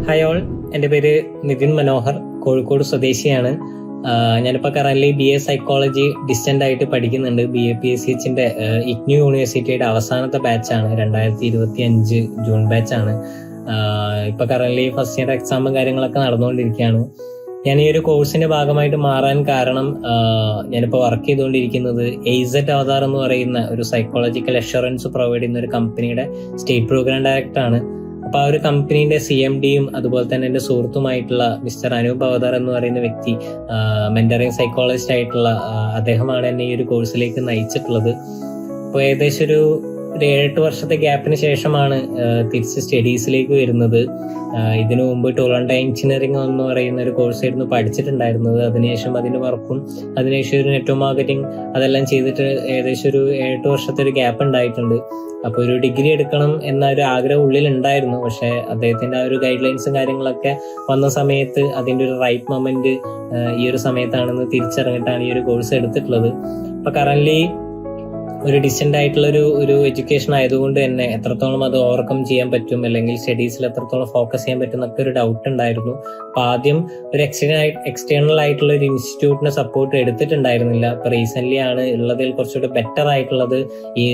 Hi all, എൻ്റെ പേര് നിതിൻ മനോഹർ, കോഴിക്കോട് സ്വദേശിയാണ്. ഞാനിപ്പോൾ കറന്റ് BA സൈക്കോളജി ഡിസ്റ്റന്റ് ആയിട്ട് പഠിക്കുന്നുണ്ട്. BAPSCHന്റെ IGNOU യൂണിവേഴ്സിറ്റിയുടെ അവസാനത്തെ ബാച്ചാണ്, 2025 ജൂൺ ബാച്ചാണ്. ഇപ്പൊ കറന്റ് ഫസ്റ്റ് ഇയർ എക്സാമും കാര്യങ്ങളൊക്കെ നടന്നുകൊണ്ടിരിക്കുകയാണ്. ഞാൻ ഈ ഒരു കോഴ്സിന്റെ ഭാഗമായിട്ട് മാറാൻ കാരണം, ഞാനിപ്പോൾ വർക്ക് ചെയ്തുകൊണ്ടിരിക്കുന്നത് AZ അവതാർ എന്ന് പറയുന്ന ഒരു സൈക്കോളജിക്കൽ അഷുറൻസ് പ്രൊവൈഡ് ചെയ്യുന്ന ഒരു കമ്പനിയുടെ സ്റ്റേറ്റ് പ്രോഗ്രാം ഡയറക്ടർ ആണ്. അപ്പൊ ആ ഒരു കമ്പനീന്റെ CMDയും അതുപോലെ തന്നെ എന്റെ സുഹൃത്തുമായിട്ടുള്ള മിസ്റ്റർ അനൂപ് അവതാർ എന്ന് പറയുന്ന വ്യക്തി, മെന്ററിങ് സൈക്കോളജിസ്റ്റ് ആയിട്ടുള്ള അദ്ദേഹമാണ് എന്നെ ഈ ഒരു കോഴ്സിലേക്ക് നയിച്ചിട്ടുള്ളത്. അപ്പോൾ ഏകദേശം ഒരു 7-8 വർഷത്തെ ഗ്യാപ്പിന് ശേഷമാണ് തിരിച്ച് സ്റ്റഡീസിലേക്ക് വരുന്നത്. ഇതിനു മുമ്പ് ടൊറന്റോ എഞ്ചിനീയറിംഗ് എന്ന് പറയുന്ന ഒരു കോഴ്സായിരുന്നു പഠിച്ചിട്ടുണ്ടായിരുന്നത്. അതിനുശേഷം അതിന്റെ വർക്കും, അതിനുശേഷം ഒരു നെറ്റ്വർക്ക് മാർക്കറ്റിംഗ്, അതെല്ലാം ചെയ്തിട്ട് ഏകദേശം ഒരു 7-8 വർഷത്തെ ഒരു ഗ്യാപ്പ് ഉണ്ടായിട്ടുണ്ട്. അപ്പൊ ഒരു ഡിഗ്രി എടുക്കണം എന്ന ഒരു ആഗ്രഹം ഉള്ളിൽ ഉണ്ടായിരുന്നു. പക്ഷെ അദ്ദേഹത്തിന്റെ ആ ഒരു ഗൈഡ് ലൈൻസും കാര്യങ്ങളൊക്കെ വന്ന സമയത്ത് അതിന്റെ ഒരു റൈറ്റ് മൊമെന്റ് ഈ ഒരു സമയത്താണെന്ന് തിരിച്ചറിഞ്ഞിട്ടാണ് ഈ ഒരു കോഴ്സ് എടുത്തിട്ടുള്ളത്. അപ്പൊ കറന്റ്ലി ഒരു ഡിസ്റ്റന്റ് ആയിട്ടുള്ള ഒരു എഡ്യൂക്കേഷൻ ആയതുകൊണ്ട് തന്നെ എത്രത്തോളം അത് ഓവർകം ചെയ്യാൻ പറ്റും, അല്ലെങ്കിൽ സ്റ്റഡീസിൽ എത്രത്തോളം ഫോക്കസ് ചെയ്യാൻ പറ്റും എന്നൊക്കെ ഒരു ഡൗട്ട് ഉണ്ടായിരുന്നു. അപ്പൊ ആദ്യം ഒരു എക്സ്റ്റേണൽ ആയിട്ടുള്ള ഒരു ഇൻസ്റ്റിറ്റ്യൂട്ടിന്റെ സപ്പോർട്ട് എടുത്തിട്ടുണ്ടായിരുന്നില്ല. അപ്പൊ റീസെന്റ് ആണ് ഉള്ളതിൽ കുറച്ചുകൂടി ബെറ്റർ ആയിട്ടുള്ളത് ഈ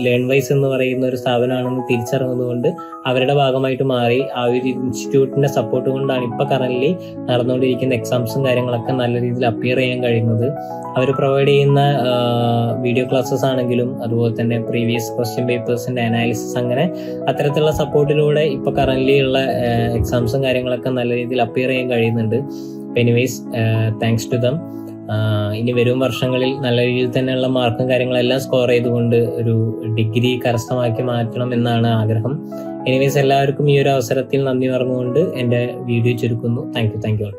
ലേൺ വൈസ് എന്ന് പറയുന്ന ഒരു സ്ഥാപനമാണെന്ന് തിരിച്ചറിഞ്ഞതുകൊണ്ട് അവരുടെ ഭാഗമായിട്ട് മാറി. ആ ഒരു ഇൻസ്റ്റിറ്റ്യൂട്ടിന്റെ സപ്പോർട്ട് കൊണ്ടാണ് ഇപ്പൊ കറന്റ്ലി നടന്നുകൊണ്ടിരിക്കുന്ന എക്സാംസും കാര്യങ്ങളൊക്കെ നല്ല രീതിയിൽ അപ്പിയർ ചെയ്യാൻ കഴിയുന്നത്. അവർ പ്രൊവൈഡ് ചെയ്യുന്ന വീഡിയോ ക്ലാസ്സസ് ആണെങ്കിലും അതുപോലെ തന്നെ പ്രീവിയസ് ക്വസ്റ്റ്യൻ പേപ്പേഴ്സിന്റെ അനാലിസിസ്, അങ്ങനെ അത്തരത്തിലുള്ള സപ്പോർട്ടിലൂടെ ഇപ്പൊ കറന്റ്ലി ഉള്ള എക്സാംസും കാര്യങ്ങളൊക്കെ നല്ല രീതിയിൽ അപ്പിയർ ചെയ്യാൻ കഴിയുന്നുണ്ട്. Anyways, thanks to them. ഇനി വരും വർഷങ്ങളിൽ നല്ല രീതിയിൽ തന്നെയുള്ള മാർക്കും കാര്യങ്ങളെല്ലാം സ്കോർ ചെയ്തുകൊണ്ട് ഒരു ഡിഗ്രി കരസ്ഥമാക്കി മാറ്റണം എന്നാണ് ആഗ്രഹം. എനിവേസ്, എല്ലാവർക്കും ഈ ഒരു അവസരത്തിൽ നന്ദി പറഞ്ഞുകൊണ്ട് എൻ്റെ വീഡിയോ ചുരുക്കുന്നു. Thank you.